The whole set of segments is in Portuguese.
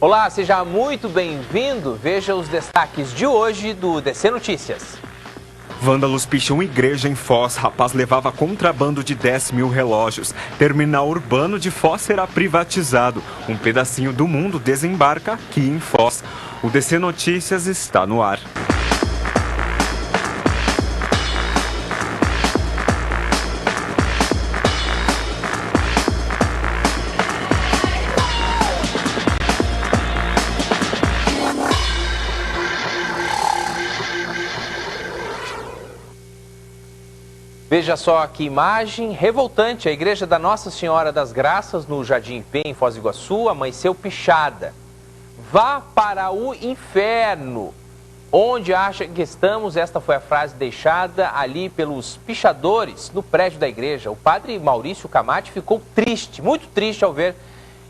Olá, seja muito bem-vindo. Veja os destaques de hoje do DC Notícias. Vândalos picham igreja em Foz. Rapaz levava contrabando de 10 mil relógios. Terminal urbano de Foz será privatizado. Um pedacinho do mundo desembarca aqui em Foz. O DC Notícias está no ar. Veja só que imagem revoltante. A igreja da Nossa Senhora das Graças, no Jardim Ipê, em Foz do Iguaçu, amanheceu pichada. Vá para o inferno, onde acha que estamos. Esta foi a frase deixada ali pelos pichadores no prédio da igreja. O padre Maurício Camati ficou triste, muito triste ao ver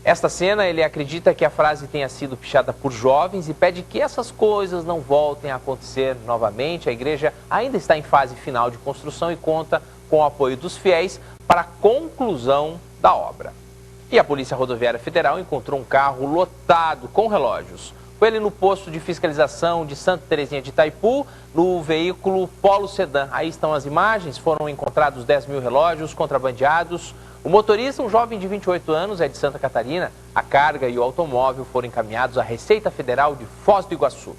esta cena. Ele acredita que a frase tenha sido pichada por jovens e pede que essas coisas não voltem a acontecer novamente. A igreja ainda está em fase final de construção e conta com o apoio dos fiéis para a conclusão da obra. E a Polícia Rodoviária Federal encontrou um carro lotado com relógios. Foi ali no posto de fiscalização de Santa Terezinha de Itaipu, no veículo Polo Sedã. Aí estão as imagens, foram encontrados 10 mil relógios contrabandeados. O motorista, um jovem de 28 anos, é de Santa Catarina. A carga e o automóvel foram encaminhados à Receita Federal de Foz do Iguaçu.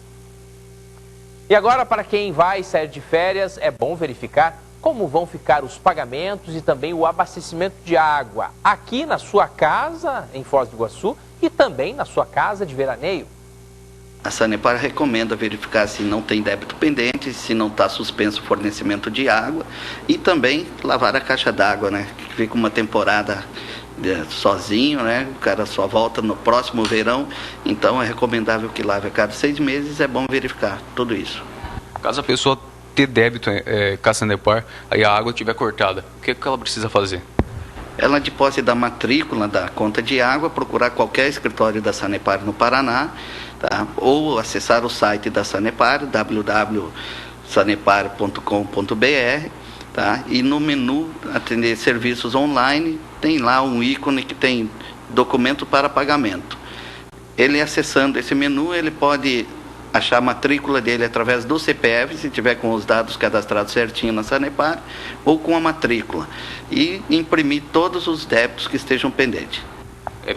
E agora, para quem vai sair de férias, é bom verificar como vão ficar os pagamentos e também o abastecimento de água aqui na sua casa, em Foz do Iguaçu, e também na sua casa de veraneio. A Sanepar recomenda verificar se não tem débito pendente, se não está suspenso o fornecimento de água e também lavar a caixa d'água, né? Que fica uma temporada sozinho, né? O cara só volta no próximo verão, então é recomendável que lave a cada 6 meses, é bom verificar tudo isso. Caso a pessoa ter débito com a Sanepar, aí a água estiver cortada, o que ela precisa fazer? Ela, de posse da matrícula da conta de água, procurar qualquer escritório da Sanepar no Paraná, tá? Ou acessar o site da Sanepar, www.sanepar.com.br, tá? E no menu atender serviços online, tem lá um ícone que tem documento para pagamento. Ele, acessando esse menu, ele pode achar a matrícula dele através do CPF, se tiver com os dados cadastrados certinho na Sanepar, ou com a matrícula, e imprimir todos os débitos que estejam pendentes.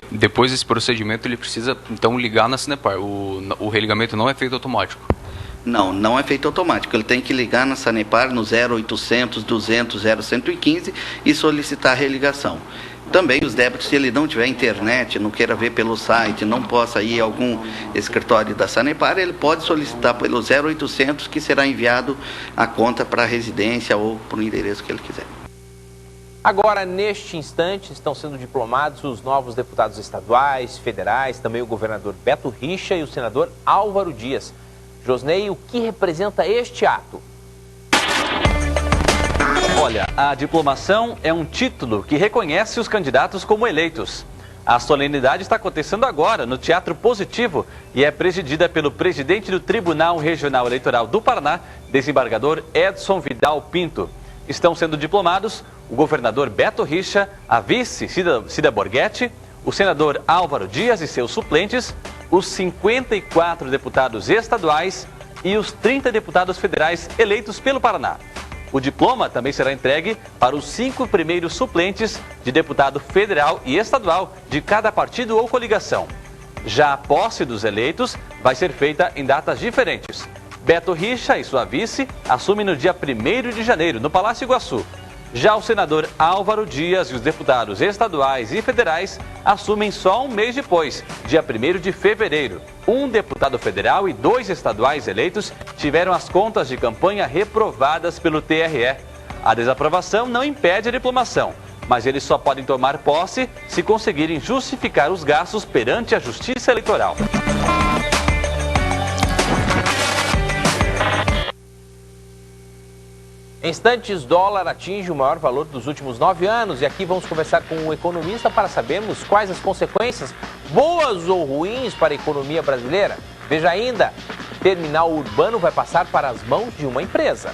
Depois desse procedimento, ele precisa, então, ligar na Sanepar. O religamento não é feito automático? Não é feito automático. Ele tem que ligar na Sanepar no 0800 200 0115 e solicitar a religação. Também os débitos, se ele não tiver internet, não queira ver pelo site, não possa ir a algum escritório da Sanepar, ele pode solicitar pelo 0800, que será enviado a conta para a residência ou para o endereço que ele quiser. Agora, neste instante, estão sendo diplomados os novos deputados estaduais, federais, também o governador Beto Richa e o senador Álvaro Dias. Josnei, o que representa este ato? Olha, a diplomação é um título que reconhece os candidatos como eleitos. A solenidade está acontecendo agora no Teatro Positivo e é presidida pelo presidente do Tribunal Regional Eleitoral do Paraná, desembargador Edson Vidal Pinto. Estão sendo diplomados o governador Beto Richa, a vice Cida Borghetti, o senador Álvaro Dias e seus suplentes, os 54 deputados estaduais e os 30 deputados federais eleitos pelo Paraná. O diploma também será entregue para os 5 primeiros suplentes de deputado federal e estadual de cada partido ou coligação. Já a posse dos eleitos vai ser feita em datas diferentes. Beto Richa e sua vice assumem no dia 1º de janeiro, no Palácio Iguaçu. Já o senador Álvaro Dias e os deputados estaduais e federais assumem só um mês depois, dia 1º de fevereiro. Um deputado federal e 2 estaduais eleitos tiveram as contas de campanha reprovadas pelo TRE. A desaprovação não impede a diplomação, mas eles só podem tomar posse se conseguirem justificar os gastos perante a Justiça Eleitoral. Em instantes, dólar atinge o maior valor dos últimos 9 anos. E aqui vamos conversar com um economista para sabermos quais as consequências, boas ou ruins, para a economia brasileira. Veja ainda, terminal urbano vai passar para as mãos de uma empresa.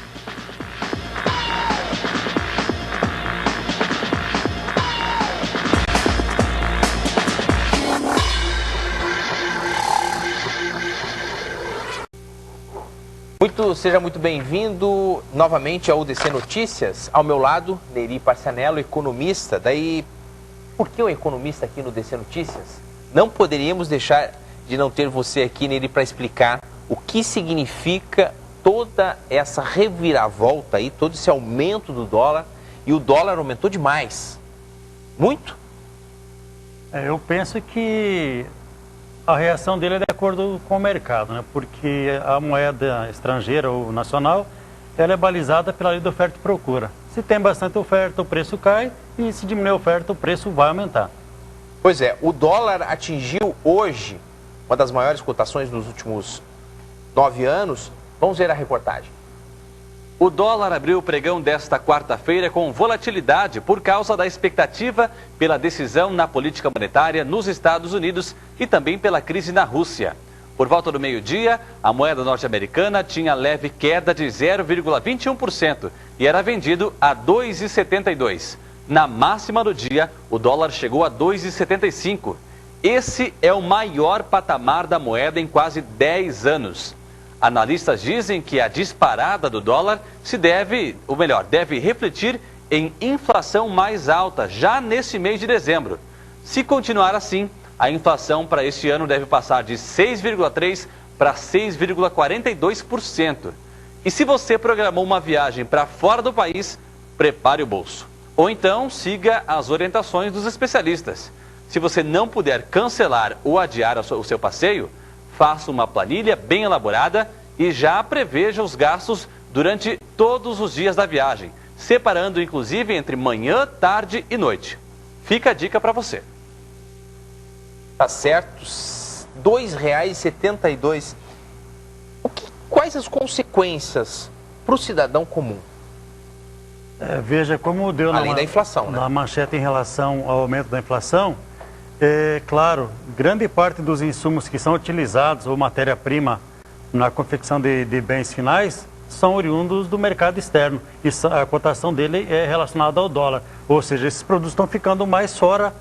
isso, seja muito bem-vindo novamente ao UDC Notícias. Ao meu lado, Neri Parcianello, economista. Daí, por que o economista aqui no UDC Notícias? Não poderíamos deixar de não ter você aqui, Neri, para explicar o que significa toda essa reviravolta aí, todo esse aumento do dólar. E o dólar aumentou demais. Muito? Eu penso que a reação dele é de acordo com o mercado, né? Porque a moeda estrangeira ou nacional, ela é balizada pela lei de oferta e procura. Se tem bastante oferta, o preço cai, e se diminuir a oferta, o preço vai aumentar. Pois é, o dólar atingiu hoje uma das maiores cotações dos últimos 9 anos. Vamos ver a reportagem. O dólar abriu o pregão desta quarta-feira com volatilidade por causa da expectativa pela decisão na política monetária nos Estados Unidos e também pela crise na Rússia. Por volta do meio-dia, a moeda norte-americana tinha leve queda de 0,21% e era vendido a 2,72. Na máxima do dia, o dólar chegou a 2,75. Esse é o maior patamar da moeda em quase 10 anos. Analistas dizem que a disparada do dólar deve refletir em inflação mais alta já nesse mês de dezembro. Se continuar assim, a inflação para este ano deve passar de 6,3% para 6,42%. E se você programou uma viagem para fora do país, prepare o bolso. Ou então siga as orientações dos especialistas. Se você não puder cancelar ou adiar o seu passeio, faça uma planilha bem elaborada e já preveja os gastos durante todos os dias da viagem, separando inclusive entre manhã, tarde e noite. Fica a dica para você. Tá certo, R$ 2,72. Quais as consequências para o cidadão comum? Veja como deu além da inflação, né? Na manchete em relação ao aumento da inflação. Claro, grande parte dos insumos que são utilizados ou matéria-prima na confecção de bens finais são oriundos do mercado externo e a cotação dele é relacionada ao dólar, ou seja, esses produtos estão ficando mais fora,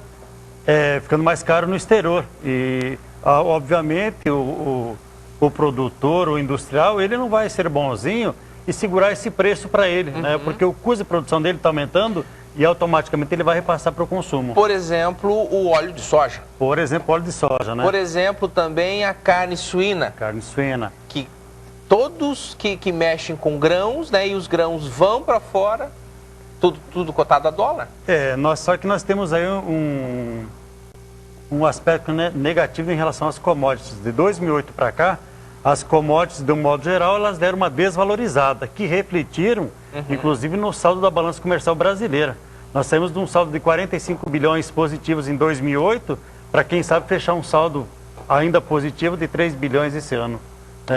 ficando mais caro no exterior e obviamente o produtor, o industrial, ele não vai ser bonzinho e segurar esse preço para ele, né? Porque o custo de produção dele está aumentando e automaticamente ele vai repassar para o consumo. Por exemplo, o óleo de soja. Por exemplo, óleo de soja, né? Por exemplo, também a carne suína. Carne suína. Que todos que mexem com grãos, né? E os grãos vão para fora, tudo cotado a dólar. Só que nós temos aí um aspecto, né, negativo em relação às commodities. De 2008 para cá, as commodities, de um modo geral, elas deram uma desvalorizada, que refletiram, inclusive, no saldo da balança comercial brasileira. Nós saímos de um saldo de 45 bilhões positivos em 2008, para quem sabe fechar um saldo ainda positivo de 3 bilhões esse ano.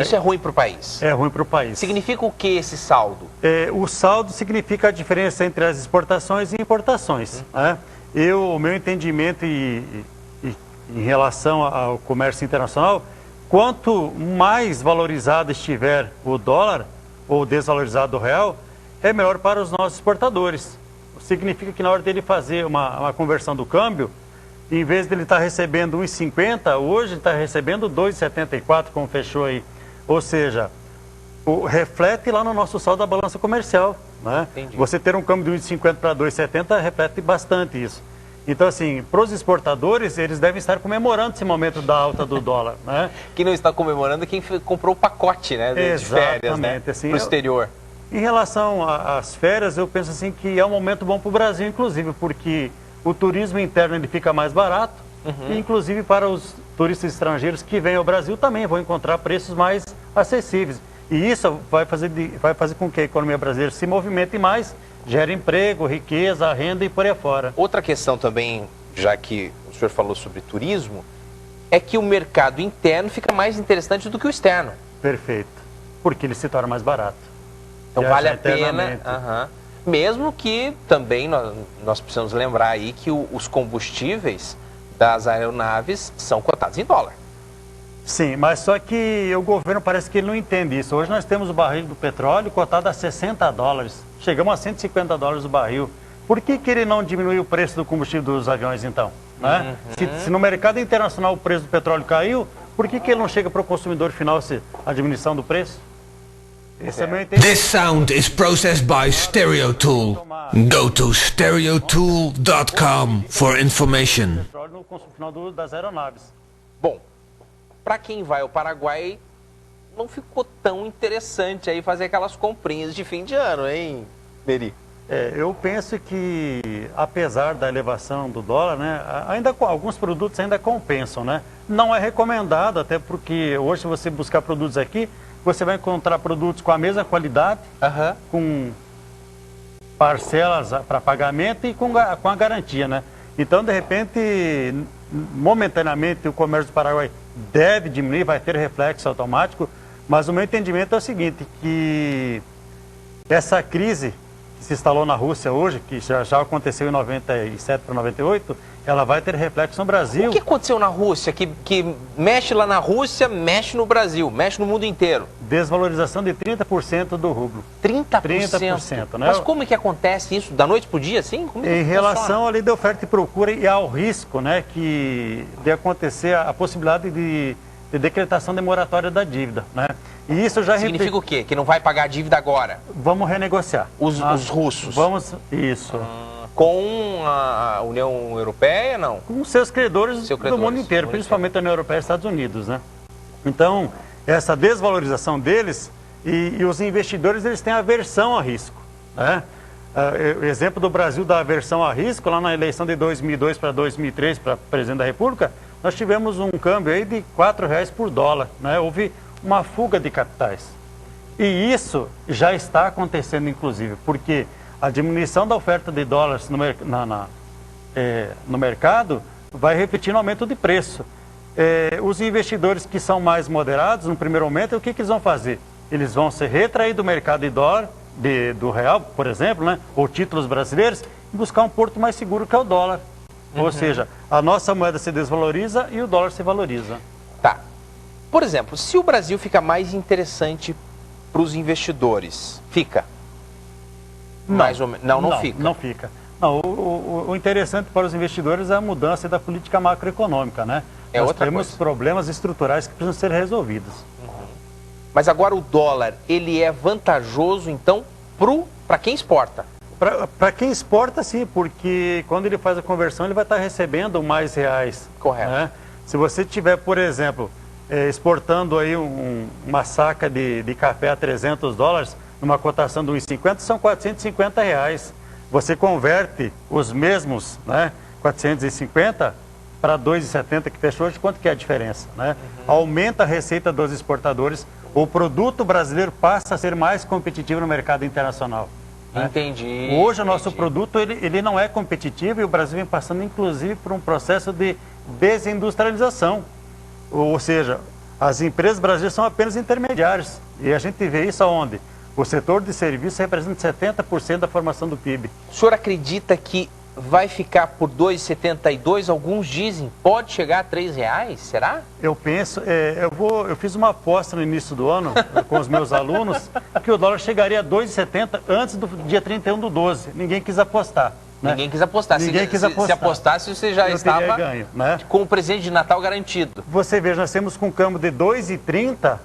Isso é ruim para o país? É ruim para o país. Significa o que esse saldo? O saldo significa a diferença entre as exportações e importações. Né? O meu entendimento em relação ao comércio internacional, quanto mais valorizado estiver o dólar ou desvalorizado o real, é melhor para os nossos exportadores. Significa que na hora dele fazer uma conversão do câmbio, em vez de ele estar recebendo 1,50, hoje ele está recebendo 2,74, como fechou aí. Ou seja, reflete lá no nosso saldo da balança comercial. Né? Você ter um câmbio de 1,50 para 2,70 reflete bastante isso. Então, assim, para os exportadores, eles devem estar comemorando esse momento da alta do dólar, né? Quem não está comemorando é quem comprou o pacote, né, de férias, né, assim, para o exterior. Em relação às férias, eu penso assim que é um momento bom para o Brasil, inclusive, porque o turismo interno ele fica mais barato, e inclusive para os turistas estrangeiros que vêm ao Brasil também vão encontrar preços mais acessíveis. E isso vai fazer com que a economia brasileira se movimente mais, gera emprego, riqueza, renda e por aí fora. Outra questão também, já que o senhor falou sobre turismo, é que o mercado interno fica mais interessante do que o externo. Perfeito, porque ele se torna mais barato. Então vale a pena, mesmo que também nós precisamos lembrar aí que os combustíveis das aeronaves são cotados em dólar. Sim, mas só que o governo parece que ele não entende isso. Hoje nós temos o barril do petróleo cotado a $60. Chegamos a $150 o barril. Por que ele não diminui o preço do combustível dos aviões, então? Né? Se no mercado internacional o preço do petróleo caiu, por que ele não chega para o consumidor final a diminuição do preço? Esse é meu entendimento. This sound is processed by Stereo Tool. Go to stereotool.com for information. No final das aeronaves. Bom, para quem vai ao Paraguai, não ficou tão interessante aí fazer aquelas comprinhas de fim de ano, hein, Neri? Eu penso que, apesar da elevação do dólar, né, ainda alguns produtos ainda compensam, né? Não é recomendado, até porque hoje, se você buscar produtos aqui, você vai encontrar produtos com a mesma qualidade, com parcelas para pagamento e com a garantia, né? Então, de repente, momentaneamente, o comércio do Paraguai deve diminuir, vai ter reflexo automático, mas o meu entendimento é o seguinte, que essa crise que se instalou na Rússia hoje, que já aconteceu em 97 para 98, ela vai ter reflexo no Brasil. O que aconteceu na Rússia, que mexe lá na Rússia, mexe no Brasil, mexe no mundo inteiro? Desvalorização de 30% do rublo. 30%? 30%, né? Mas como é que acontece isso? Da noite para o dia, assim? Como em relação à lei de oferta e procura e ao risco, né, de acontecer a possibilidade de decretação de moratória da dívida, né? E isso já significa o quê? Que não vai pagar a dívida agora? Vamos renegociar. Os russos? Vamos, isso. Com a União Europeia, não? Com seus credores do mundo inteiro, principalmente a União Europeia e Estados Unidos, né? Então, essa desvalorização deles e os investidores, eles têm aversão a risco, né? O exemplo do Brasil da aversão a risco, lá na eleição de 2002 para 2003 para presidente da República, nós tivemos um câmbio aí de R$4 por dólar, né? Houve uma fuga de capitais. E isso já está acontecendo, inclusive, porque a diminuição da oferta de dólares no mercado vai refletir no aumento de preço. Os investidores que são mais moderados, no primeiro momento, o que eles vão fazer? Eles vão se retrair do mercado de dólar, do real, por exemplo, né? Ou títulos brasileiros, e buscar um porto mais seguro que é o dólar. Ou seja, a nossa moeda se desvaloriza e o dólar se valoriza. Tá. Por exemplo, se o Brasil fica mais interessante para os investidores, fica? Mais ou menos. Não fica. Não fica. Não, o interessante para os investidores é a mudança da política macroeconômica, né? Nós temos problemas estruturais que precisam ser resolvidos. Mas agora o dólar, ele é vantajoso, então, para quem exporta? Para quem exporta, sim, porque quando ele faz a conversão, ele vai estar recebendo mais reais. Correto. Né? Se você tiver, por exemplo, exportando aí uma saca de café a $300, numa cotação de 1,50, são R$450. Você converte os mesmos, né, 450 para 2,70 que fechou hoje, quanto que é a diferença? Né? Aumenta a receita dos exportadores, o produto brasileiro passa a ser mais competitivo no mercado internacional. Entendi. Hoje o nosso produto ele não é competitivo e o Brasil vem passando inclusive por um processo de desindustrialização. Ou seja, as empresas brasileiras são apenas intermediárias. E a gente vê isso aonde? O setor de serviços representa 70% da formação do PIB. O senhor acredita que vai ficar por 2,72? Alguns dizem, pode chegar a R$3? Será? Eu penso, eu fiz uma aposta no início do ano com os meus alunos que o dólar chegaria a 2,70 antes do dia 31/12. Ninguém quis apostar. Né? Ninguém quis apostar. Se apostasse, você já estava ganho, né? Com o presente de Natal garantido. Você veja, nós temos com um câmbio de 2,30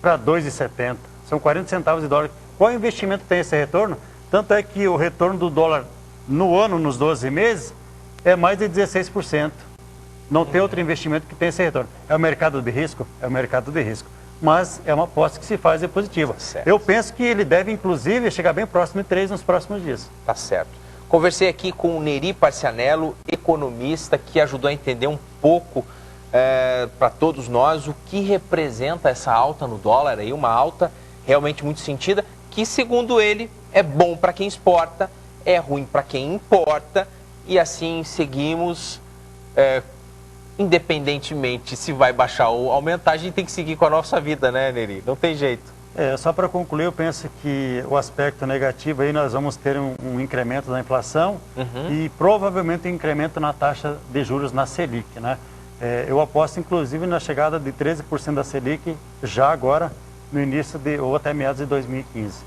para 2,70. São 40 centavos de dólar. Qual investimento tem esse retorno? Tanto é que o retorno do dólar no ano, nos 12 meses, é mais de 16%. Não tem outro investimento que tenha esse retorno. É o mercado de risco? É o mercado de risco. Mas é uma aposta que se faz e é positiva. Certo. Eu penso que ele deve, inclusive, chegar bem próximo de 3 nos próximos dias. Tá certo. Conversei aqui com o Neri Parcianello, economista, que ajudou a entender um pouco para todos nós o que representa essa alta no dólar, aí, uma alta realmente muito sentida, que, segundo ele, é bom para quem exporta, é ruim para quem importa, e assim seguimos, independentemente se vai baixar ou aumentar, a gente tem que seguir com a nossa vida, né, Neri? Não tem jeito. Só para concluir, eu penso que o aspecto negativo aí nós vamos ter um incremento da inflação e provavelmente um incremento na taxa de juros na Selic, né? Eu aposto inclusive na chegada de 13% da Selic já agora no início ou até meados de 2015.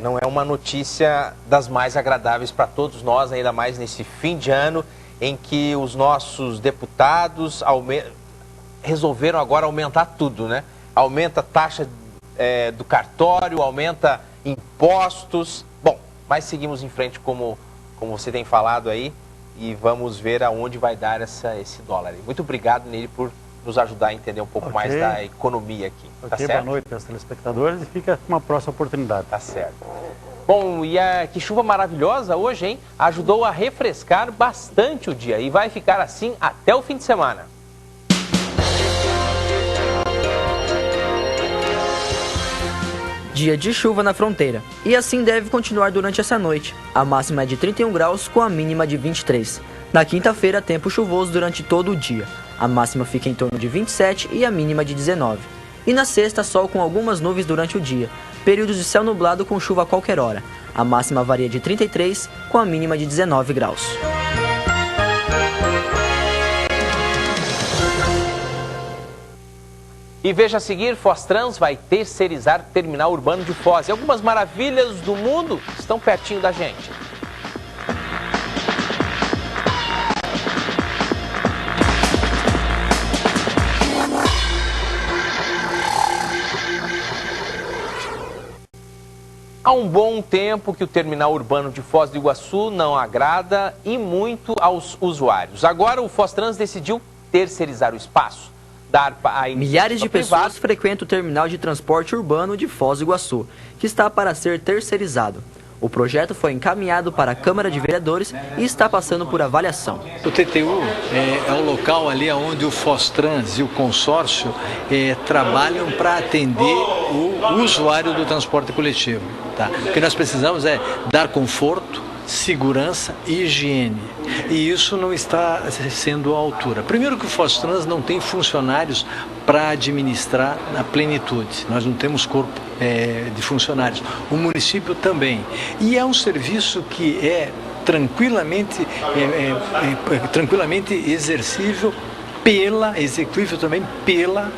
Não é uma notícia das mais agradáveis para todos nós, ainda mais nesse fim de ano em que os nossos deputados resolveram agora aumentar tudo, né? Aumenta a taxa do cartório, aumenta impostos. Bom, mas seguimos em frente como você tem falado aí e vamos ver aonde vai dar esse dólar. Muito obrigado, Nery, por nos ajudar a entender um pouco mais da economia aqui. Tá certo? Boa noite aos telespectadores e fica uma próxima oportunidade. Tá certo. Bom, e que chuva maravilhosa hoje, hein? Ajudou a refrescar bastante o dia e vai ficar assim até o fim de semana. Dia de chuva na fronteira. E assim deve continuar durante essa noite. A máxima é de 31 graus com a mínima de 23. Na quinta-feira, tempo chuvoso durante todo o dia. A máxima fica em torno de 27 e a mínima de 19. E na sexta, sol com algumas nuvens durante o dia. Períodos de céu nublado com chuva a qualquer hora. A máxima varia de 33 com a mínima de 19 graus. E veja a seguir, Fostrans vai terceirizar o terminal urbano de Foz. E algumas maravilhas do mundo estão pertinho da gente. Há um bom tempo que o terminal urbano de Foz do Iguaçu não agrada e muito aos usuários. Agora o Fostrans decidiu terceirizar o espaço. Milhares de pessoas frequentam o terminal de transporte urbano de Foz do Iguaçu, que está para ser terceirizado. O projeto foi encaminhado para a Câmara de Vereadores e está passando por avaliação. O TTU é o local ali onde o Fostrans e o consórcio trabalham para atender o usuário do transporte coletivo. Tá? O que nós precisamos é dar conforto, segurança e higiene. E isso não está sendo à altura. Primeiro que o Fostrans não tem funcionários para administrar na plenitude. Nós não temos corpo de funcionários. O município também. E é um serviço que é tranquilamente exercível executível também pela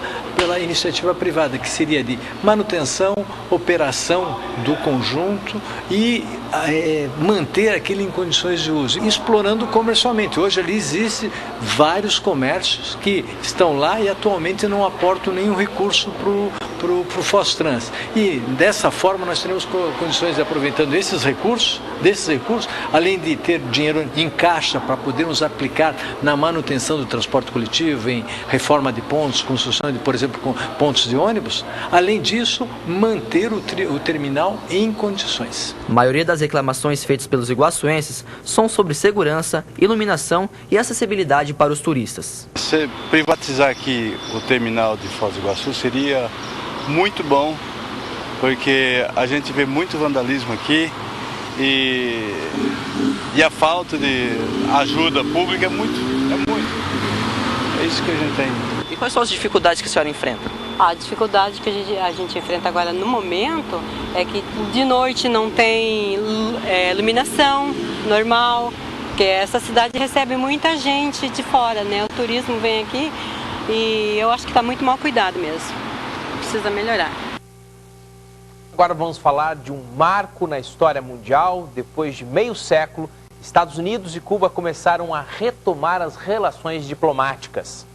iniciativa privada, que seria de manutenção, operação do conjunto e manter aquilo em condições de uso, explorando comercialmente. Hoje ali existem vários comércios que estão lá e atualmente não aportam nenhum recurso para o Fostrans. E dessa forma nós teremos condições de, aproveitando desses recursos, além de ter dinheiro em caixa para podermos aplicar na manutenção do transporte coletivo, em reforma de pontos, construção de, por exemplo, pontos de ônibus, além disso, manter o terminal em condições. A maioria das reclamações feitas pelos iguaçuenses são sobre segurança, iluminação e acessibilidade para os turistas. Se privatizar aqui o terminal de Foz do Iguaçu seria muito bom, porque a gente vê muito vandalismo aqui e a falta de ajuda pública é muito. É isso que a gente tem. E quais são as dificuldades que a senhora enfrenta? A dificuldade que a gente enfrenta agora no momento é que de noite não tem iluminação normal, porque essa cidade recebe muita gente de fora, né? O turismo vem aqui e eu acho que está muito mal cuidado mesmo. Precisa melhorar. Agora vamos falar de um marco na história mundial. Depois de meio século, Estados Unidos e Cuba começaram a retomar as relações diplomáticas.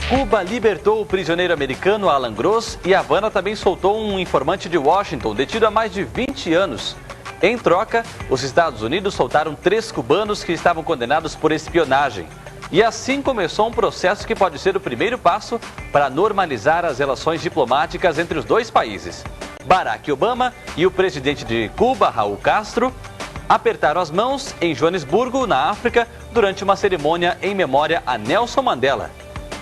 Cuba libertou o prisioneiro americano Alan Gross e Havana também soltou um informante de Washington detido há mais de 20 anos. Em troca, os Estados Unidos soltaram 3 cubanos que estavam condenados por espionagem. E assim começou um processo que pode ser o primeiro passo para normalizar as relações diplomáticas entre os dois países. Barack Obama e o presidente de Cuba, Raul Castro, apertaram as mãos em Joanesburgo, na África, durante uma cerimônia em memória a Nelson Mandela.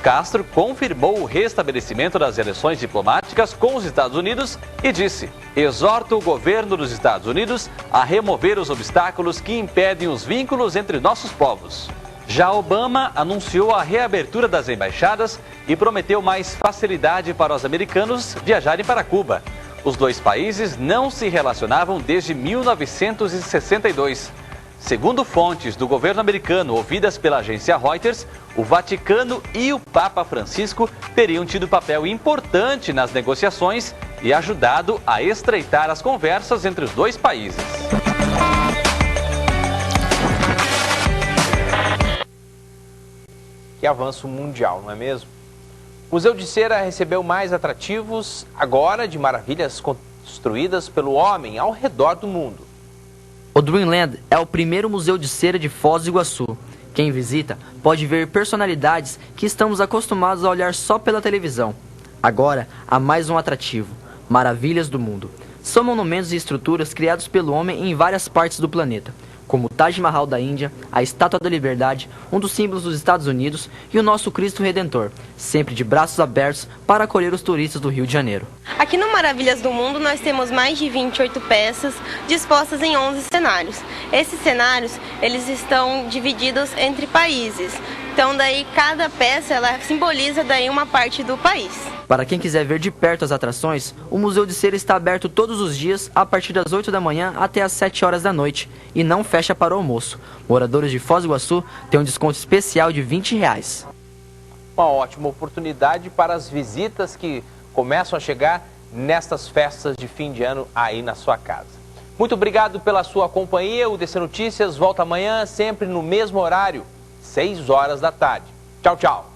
Castro confirmou o restabelecimento das relações diplomáticas com os Estados Unidos e disse: exorto o governo dos Estados Unidos a remover os obstáculos que impedem os vínculos entre nossos povos. Já Obama anunciou a reabertura das embaixadas e prometeu mais facilidade para os americanos viajarem para Cuba. Os dois países não se relacionavam desde 1962. Segundo fontes do governo americano ouvidas pela agência Reuters, o Vaticano e o Papa Francisco teriam tido papel importante nas negociações e ajudado a estreitar as conversas entre os dois países. Que avanço mundial, não é mesmo? O Museu de Cera recebeu mais atrativos agora de maravilhas construídas pelo homem ao redor do mundo. O Dreamland é o primeiro museu de cera de Foz do Iguaçu. Quem visita pode ver personalidades que estamos acostumados a olhar só pela televisão. Agora, há mais um atrativo: Maravilhas do Mundo. São monumentos e estruturas criados pelo homem em várias partes do planeta, como o Taj Mahal da Índia, a Estátua da Liberdade, um dos símbolos dos Estados Unidos, e o nosso Cristo Redentor, sempre de braços abertos para acolher os turistas do Rio de Janeiro. Aqui no Maravilhas do Mundo nós temos mais de 28 peças dispostas em 11 cenários. Esses cenários, eles estão divididos entre países. Então daí cada peça ela simboliza daí uma parte do país. Para quem quiser ver de perto as atrações, o Museu de Cera está aberto todos os dias a partir das 8 da manhã até as 7 horas da noite e não fecha para o almoço. Moradores de Foz do Iguaçu têm um desconto especial de R$20. Uma ótima oportunidade para as visitas que começam a chegar nestas festas de fim de ano aí na sua casa. Muito obrigado pela sua companhia. O DC Notícias volta amanhã, sempre no mesmo horário, 6 horas da tarde. Tchau, tchau.